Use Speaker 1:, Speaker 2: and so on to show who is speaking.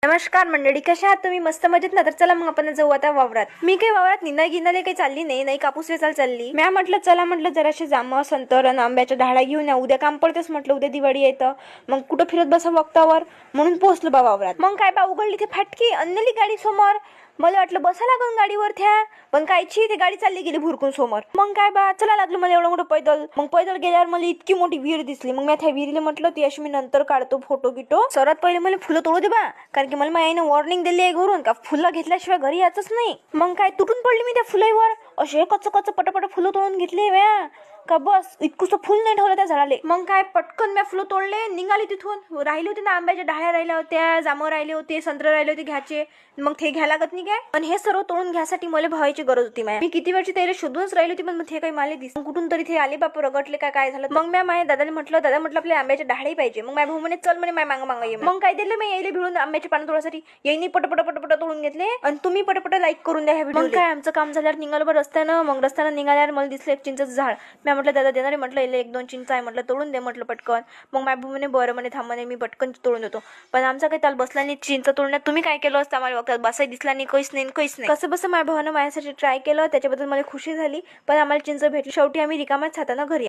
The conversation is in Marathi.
Speaker 1: नमस्कार मंडळी, कशा आहात तुम्ही? मस्त मजेत ना? तर चला मग आपण जाऊ आता वावरात. मी काही वावरात निंदायला काही चालली नाही कापूस वेचायला चालली. मी म्हटलं चला म्हटलं जराशे जांब संतर आणि आंब्याच्या ढाळा घेऊन या, उद्या काम पडतेच म्हटलं, उद्या दिवाळी येतं, मग कुठं फिरत बसा वक्तावर म्हणून पोहोचलो बा वावरात. मग काय बा उघडली ते फाटकी, अन्नली गाडी समोर. मला वाटलं बसा लागून गाडीवर त्या, पण कायची ती गाडी चालली गेली भुरकून समोर. मग काय बा चला लागलो मला एवढं मोठं पैदल. मग पैदल गेल्यावर मला इतकी मोठी विहीर दिसली. मग मी त्या विहिरीला म्हटलं ती अशी मी नंतर काढतो फोटो गिटो. सर्वात पहिले मला फुलं तोडू दे बा, कारण की मला मायाने वॉर्निंग दिली आहे घरून का फुलं घेतल्याशिवाय घरी यायचंच नाही. मग काय तुटून पडली मी त्या फुलाईवर, असे कच्च पटापट फुलं तोडून घेतले व्या का बस इतकुसं फुल नाही ठेवलं त्या झाडाले. मग काय पटकन मी फुलं तोडले, निघाली तिथून. राहिली होती ना आंब्याच्या ढाळ्या राहिल्या होत्या, जांभळं राहिले होते, संत्र राहिले होते घ्यायचे, मग ते घ्यायला लागत नाही काय. पण हे सर्व तोडून घ्यायसाठी मला भावायची गरज होती. मी किती वेळची त्याला शोधूनच राहिली होती, पण ते काही मला दिस कुठून तरी ते आले बाप रगटले काय झालं. मग मी माझ्या दादाला म्हटलं, दादा म्हटलं आपल्या आंब्याच्या ढाळी पाहिजे. मग माझ्या भाऊ म्हणे चल म्हणे माय मागं ये. मग काय दिलं मी यायला भिळून आंब्याचे पानं तोडण्यासाठी. येईनी पटपट तोडून घेतले आणि तुम्ही पटपट लाईक करून द्या ह्या व्हिडिओ. काय आमचं काम झाल्यावर निघालं बरं रस्त्यानं. मग रस्त्यानं निघाल्यावर मला दिसलं एक चिंचेचं झाड. मी म्हटलं दादा देणार, म्हटलं एक दोन चिंच आहे, म्हटलं तोडून दे म्हटलं पटकन. मग माझ्या भाऊ म्हणे बरं म्हणे थांब म्हणे मी पटकन तोडून देतो. पण आमचा काही ताल बसला नाही चिंच तोडण्यात. तुम्ही काय केलं असतं आम्हाला बघतात, बसाही दिसला नाही, काहीच नाही. कसं बसं माझ्या भावानं माझ्यासाठी ट्राय केलं, त्याच्याबद्दल मला खुशी झाली. पण आम्हाला चिंच भेटली. शेवटी आम्ही रिकामाच हातानं घरी